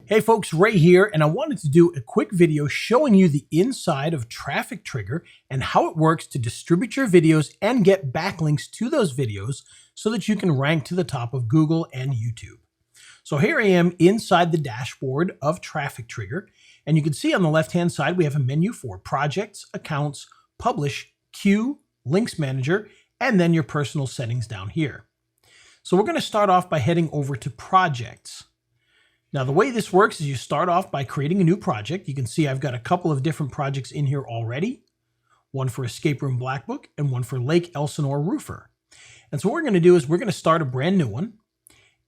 Hey folks, Ray here, and I wanted to do a quick video showing you the inside of Traffic Trigger and how it works to distribute your videos and get backlinks to those videos so that you can rank to the top of Google and YouTube. So here I am inside the dashboard of Traffic Trigger, and you can see on the left-hand side we have a menu for Projects, Accounts, Publish, Queue, Links Manager, and then your personal settings down here. So we're going to start off by heading over to Projects. Now, the way this works is you start off by creating a new project. You can see I've got a couple of different projects in here already, one for Escape Room Black Book and one for Lake Elsinore Roofer. And so what we're going to do is we're going to start a brand new one.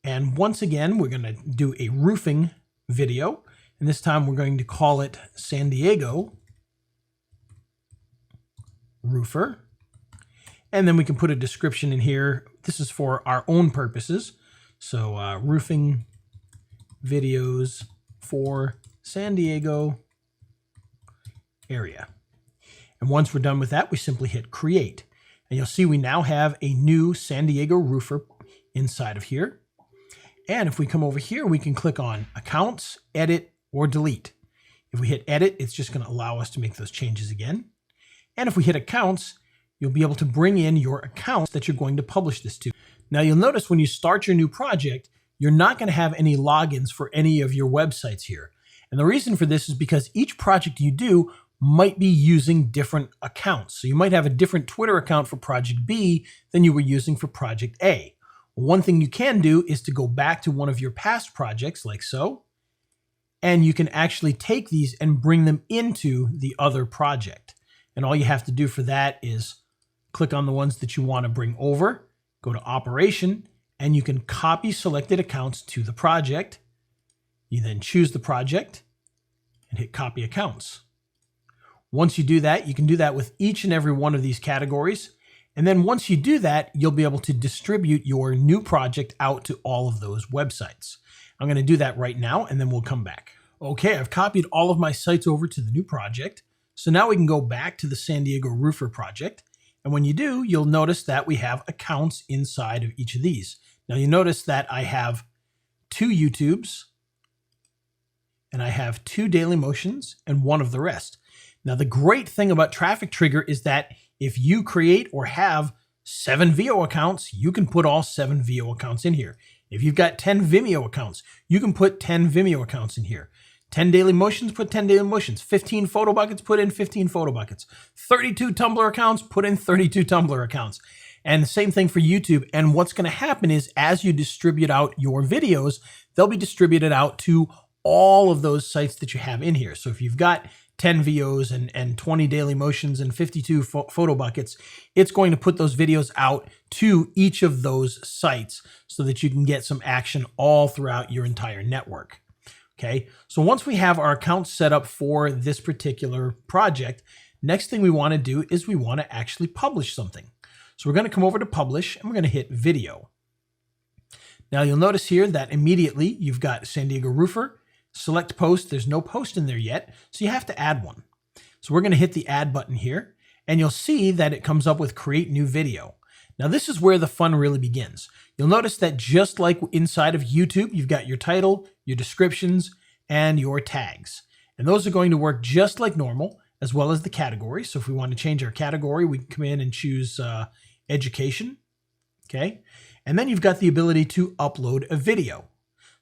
And once again, we're going to do a roofing video. And this time we're going to call it San Diego Roofer. And then we can put a description in here. This is for our own purposes. So roofing videos for San Diego area. And once we're done with that, we simply hit create. And you'll see we now have a new San Diego Roofer inside of here. And if we come over here, we can click on Accounts, Edit, or Delete. If we hit Edit, it's just going to allow us to make those changes again. And if we hit Accounts, you'll be able to bring in your accounts that you're going to publish this to. Now you'll notice when you start your new project, you're not going to have any logins for any of your websites here. And the reason for this is because each project you do might be using different accounts. So you might have a different Twitter account for Project B than you were using for Project A. One thing you can do is to go back to one of your past projects like so, and you can actually take these and bring them into the other project. And all you have to do for that is click on the ones that you want to bring over, go to Operation, and you can copy selected accounts to the project. You then choose the project and hit Copy Accounts. Once you do that, you can do that with each and every one of these categories. And then once you do that, you'll be able to distribute your new project out to all of those websites. I'm going to do that right now, and then we'll come back. Okay, I've copied all of my sites over to the new project. So now we can go back to the San Diego Roofer project. And when you do, you'll notice that we have accounts inside of each of these. Now you notice that I have 2 YouTubes and I have 2 Daily Motions and 1 of the rest. Now the great thing about Traffic Trigger is that if you create or have 7 Veo accounts, you can put all 7 Veo accounts in here. If you've got 10 Vimeo accounts, you can put 10 Vimeo accounts in here. 10 Daily Motions, put 10 Daily Motions. 15 photo buckets, put in 15 photo buckets. 32 Tumblr accounts, put in 32 Tumblr accounts. And the same thing for YouTube. And what's going to happen is as you distribute out your videos, they'll be distributed out to all of those sites that you have in here. So if you've got 10 Veos and 20 Daily Motions and 52 photo buckets, it's going to put those videos out to each of those sites so that you can get some action all throughout your entire network. Okay, so once we have our accounts set up for this particular project, next thing we want to do is we want to actually publish something. So we're going to come over to Publish and we're going to hit Video. Now you'll notice here that immediately you've got San Diego Roofer, select post. There's no post in there yet, so you have to add one. So we're going to hit the Add button here and you'll see that it comes up with Create New Video. Now this is where the fun really begins. You'll notice that just like inside of YouTube, you've got your title, your descriptions, and your tags. And those are going to work just like normal, as well as the category. So if we want to change our category, we can come in and choose education. Okay. And then you've got the ability to upload a video.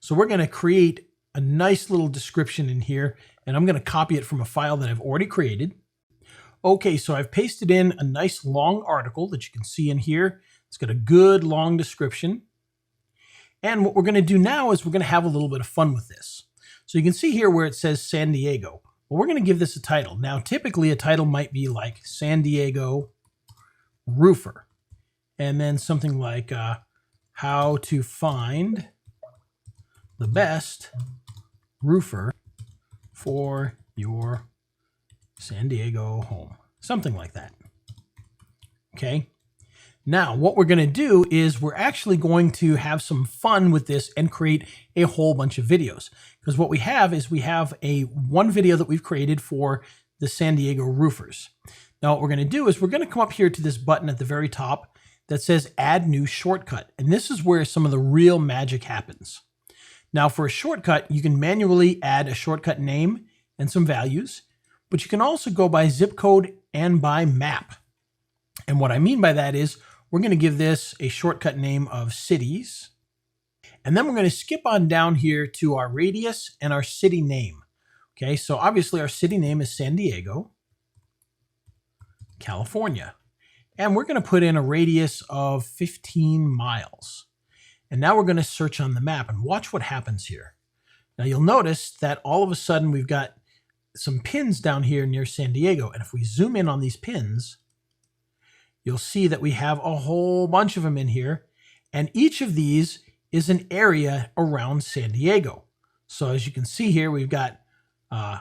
So we're going to create a nice little description in here, and I'm going to copy it from a file that I've already created. Okay, so I've pasted in a nice long article that you can see in here. It's got a good long description. And what we're going to do now is we're going to have a little bit of fun with this. So you can see here where it says San Diego. Well, we're going to give this a title. Now, typically a title might be like San Diego Roofer. And then something like how to find the best roofer for your San Diego home. Something like that. Okay. Now, what we're going to do is we're actually going to have some fun with this and create a whole bunch of videos. Because what we have is we have one video that we've created for the San Diego roofers. Now, what we're going to do is we're going to come up here to this button at the very top that says Add New Shortcut. And this is where some of the real magic happens. Now for a shortcut, you can manually add a shortcut name and some values, but you can also go by zip code and by map. And what I mean by that is we're going to give this a shortcut name of cities. And then we're going to skip on down here to our radius and our city name. Okay, so obviously our city name is San Diego, California. And we're going to put in a radius of 15 miles. And now we're going to search on the map and watch what happens here. Now you'll notice that all of a sudden we've got some pins down here near San Diego. And if we zoom in on these pins, you'll see that we have a whole bunch of them in here. And each of these is an area around San Diego. So as you can see here, we've got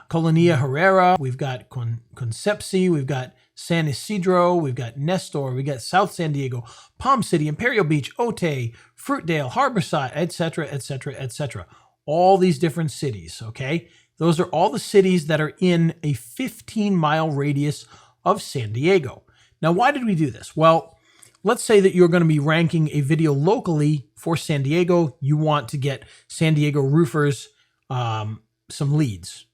Colonia Herrera, we've got Concepci, we've got San Isidro, we've got Nestor, we've got South San Diego, Palm City, Imperial Beach, Otay, Fruitdale, Harborside, etc., etc., etc. All these different cities, okay? Those are all the cities that are in a 15-mile radius of San Diego. Now, why did we do this? Well, let's say that you're going to be ranking a video locally for San Diego. You want to get San Diego roofers some leads.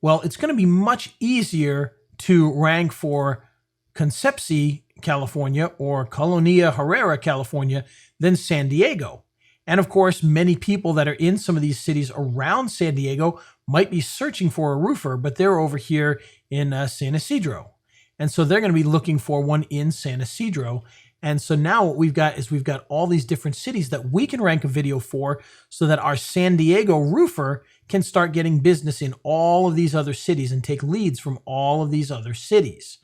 Well, it's going to be much easier to rank for Concepci, California, or Colonia Herrera, California, than San Diego. And of course, many people that are in some of these cities around San Diego might be searching for a roofer, but they're over here in San Isidro. And so they're going to be looking for one in San Isidro. And so now what we've got is we've got all these different cities that we can rank a video for so that our San Diego roofer can start getting business in all of these other cities and take leads from all of these other cities.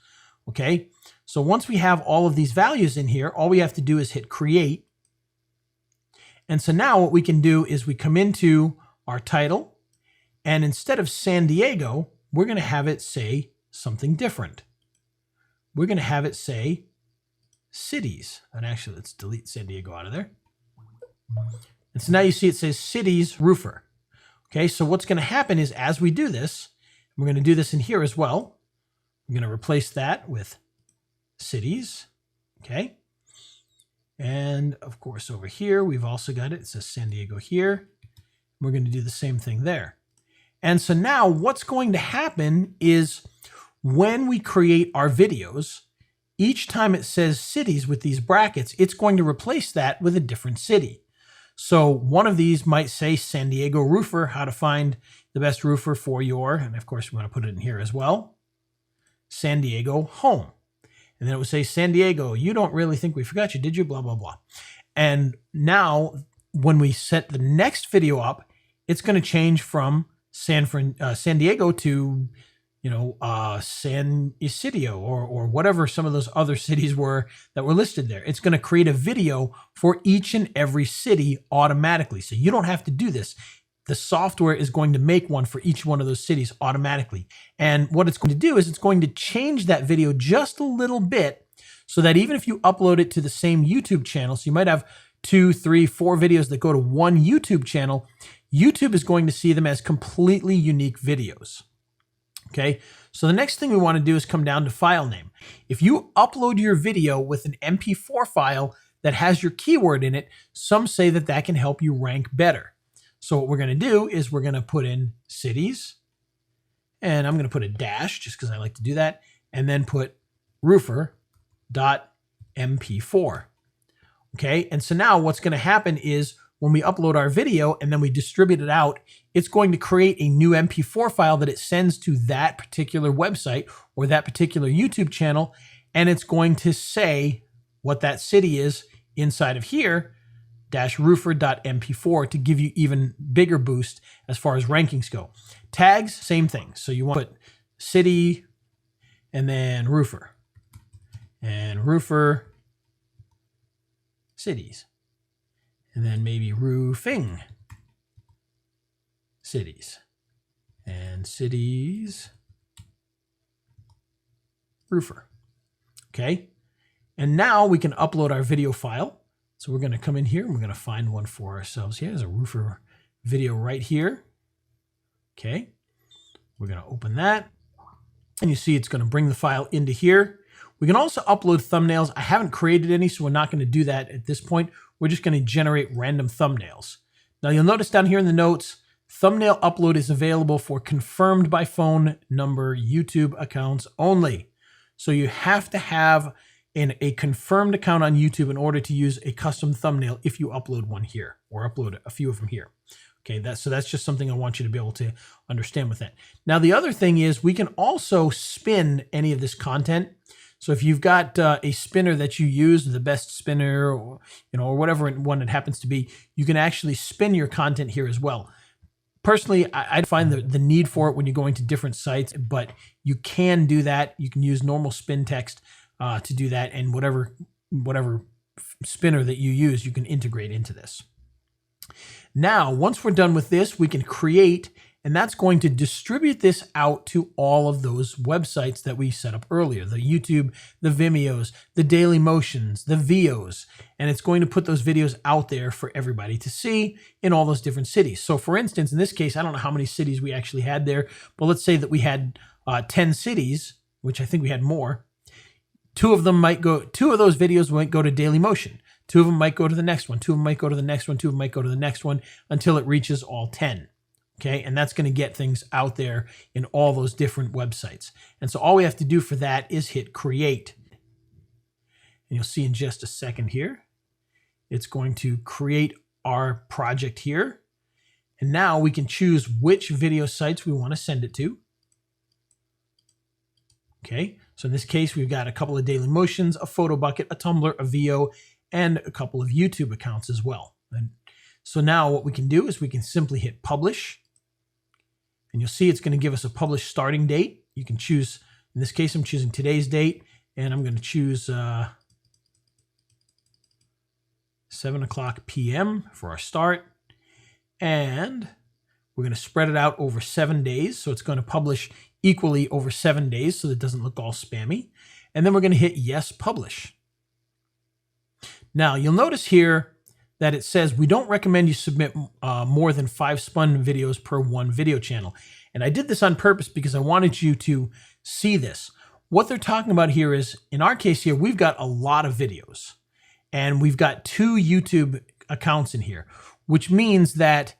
Okay, so once we have all of these values in here, all we have to do is hit create. And so now what we can do is we come into our title, and instead of San Diego, we're going to have it say something different. We're going to have it say cities. And actually, let's delete San Diego out of there. And so now you see it says cities roofer. Okay, so what's going to happen is as we do this, we're going to do this in here as well. I'm going to replace that with cities. Okay. And of course, over here, we've also got it. It says San Diego here. We're going to do the same thing there. And so now what's going to happen is when we create our videos, each time it says cities with these brackets, it's going to replace that with a different city. So one of these might say San Diego roofer, how to find the best roofer for your, and of course we want to put it in here as well, San Diego home. And then it would say, San Diego, you don't really think we forgot you, did you? Blah, blah, blah. And now when we set the next video up, it's going to change from San Diego to, San Isidro or whatever some of those other cities were that were listed there. It's going to create a video for each and every city automatically. So you don't have to do this. The software is going to make one for each one of those cities automatically. And what it's going to do is it's going to change that video just a little bit so that even if you upload it to the same YouTube channel, so you might have 2, 3, 4 videos that go to one YouTube channel, YouTube is going to see them as completely unique videos. Okay, so the next thing we want to do is come down to file name. If you upload your video with an MP4 file that has your keyword in it, some say that that can help you rank better. So what we're going to do is we're going to put in cities, and I'm going to put a dash just because I like to do that, and then put roofer.mp4. Okay, and so now what's going to happen is when we upload our video and then we distribute it out, it's going to create a new MP4 file that it sends to that particular website or that particular YouTube channel, and it's going to say what that city is inside of here, -roofer.mp4, to give you even bigger boost as far as rankings go. Tags, same thing. So you want to put city and then roofer and roofer cities. And then maybe roofing cities and cities roofer. Okay. And now we can upload our video file. So we're going to come in here and we're going to find one for ourselves here. There's a roofer video right here. Okay. We're going to open that. And you see it's going to bring the file into here. We can also upload thumbnails. I haven't created any, so we're not going to do that at this point. We're just going to generate random thumbnails. Now you'll notice down here in the notes, thumbnail upload is available for confirmed by phone number YouTube accounts only. So you have to have a confirmed account on YouTube in order to use a custom thumbnail if you upload one here or upload a few of them here. Okay, so that's just something I want you to be able to understand with that. Now, the other thing is we can also spin any of this content. So if you've got a spinner that you use, the best spinner, or or whatever one it happens to be, you can actually spin your content here as well. Personally, I find the need for it when you're going to different sites, but you can do that. You can use normal spin text to do that, and whatever spinner that you use, you can integrate into this. Now, once we're done with this, we can create, and that's going to distribute this out to all of those websites that we set up earlier, the YouTube, the Vimeos, the Daily Motions, the Vios, and it's going to put those videos out there for everybody to see in all those different cities. So for instance, in this case, I don't know how many cities we actually had there, but let's say that we had 10 cities, which I think we had more. Two of those videos might go to Daily Motion. Two of them might go to the next one. Two of them might go to the next one. Two of them might go to the next one until it reaches all 10. Okay, and that's going to get things out there in all those different websites. And so all we have to do for that is hit create. And you'll see in just a second here, it's going to create our project here. And now we can choose which video sites we want to send it to. Okay, so in this case, we've got a couple of Daily Motions, a Photo Bucket, a Tumblr, a Vio, and a couple of YouTube accounts as well. And so now what we can do is we can simply hit publish. And you'll see it's going to give us a publish starting date. You can choose, in this case, I'm choosing today's date, and I'm going to choose 7:00 p.m. for our start. And we're going to spread it out over 7 days. So it's going to publish equally over 7 days so that it doesn't look all spammy. And then we're going to hit yes, publish. Now, you'll notice here that it says we don't recommend you submit more than 5 spun videos per one video channel. And I did this on purpose because I wanted you to see this. What they're talking about here is, in our case here, we've got a lot of videos. And we've got 2 YouTube accounts in here, which means that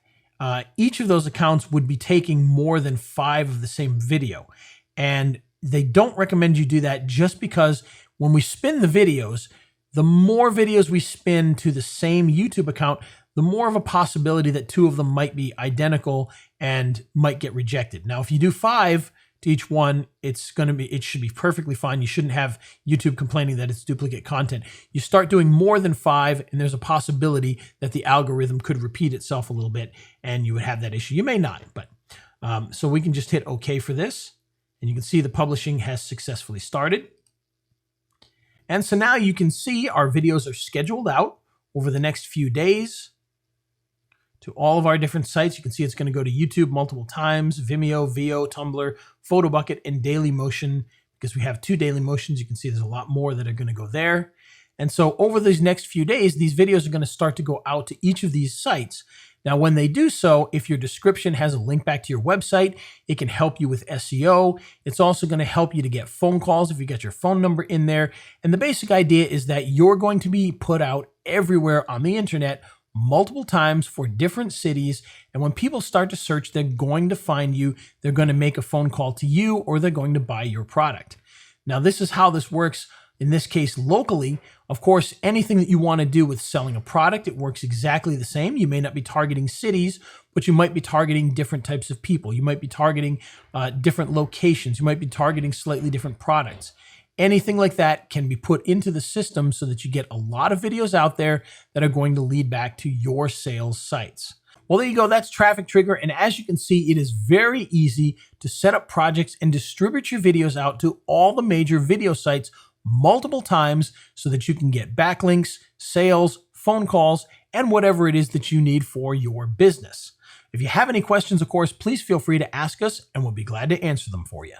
each of those accounts would be taking more than 5 of the same video. And they don't recommend you do that just because when we spin the videos, the more videos we spin to the same YouTube account, the more of a possibility that 2 of them might be identical and might get rejected. Now, if you do 5 to each one, it should be perfectly fine. You shouldn't have YouTube complaining that it's duplicate content. You start doing more than 5, and there's a possibility that the algorithm could repeat itself a little bit, and you would have that issue. You may not, but so we can just hit OK for this, and you can see the publishing has successfully started. And so now you can see our videos are scheduled out over the next few days to all of our different sites. You can see it's going to go to YouTube multiple times, Vimeo, Vio, Tumblr, Photo Bucket, and Daily Motion. Because we have 2 Daily Motions, you can see there's a lot more that are going to go there. And so over these next few days, these videos are going to start to go out to each of these sites. Now, when they do so, if your description has a link back to your website, it can help you with SEO. It's also going to help you to get phone calls if you get your phone number in there. And the basic idea is that you're going to be put out everywhere on the internet multiple times for different cities. And when people start to search, they're going to find you. They're going to make a phone call to you, or they're going to buy your product. Now, this is how this works. In this case, locally. Of course, anything that you want to do with selling a product, it works exactly the same. You may not be targeting cities, but you might be targeting different types of people. You might be targeting different locations. You might be targeting slightly different products. Anything like that can be put into the system so that you get a lot of videos out there that are going to lead back to your sales sites. Well, there you go. That's Traffic Trigger. And as you can see, it is very easy to set up projects and distribute your videos out to all the major video sites multiple times so that you can get backlinks, sales, phone calls, and whatever it is that you need for your business. If you have any questions, of course, please feel free to ask us and we'll be glad to answer them for you.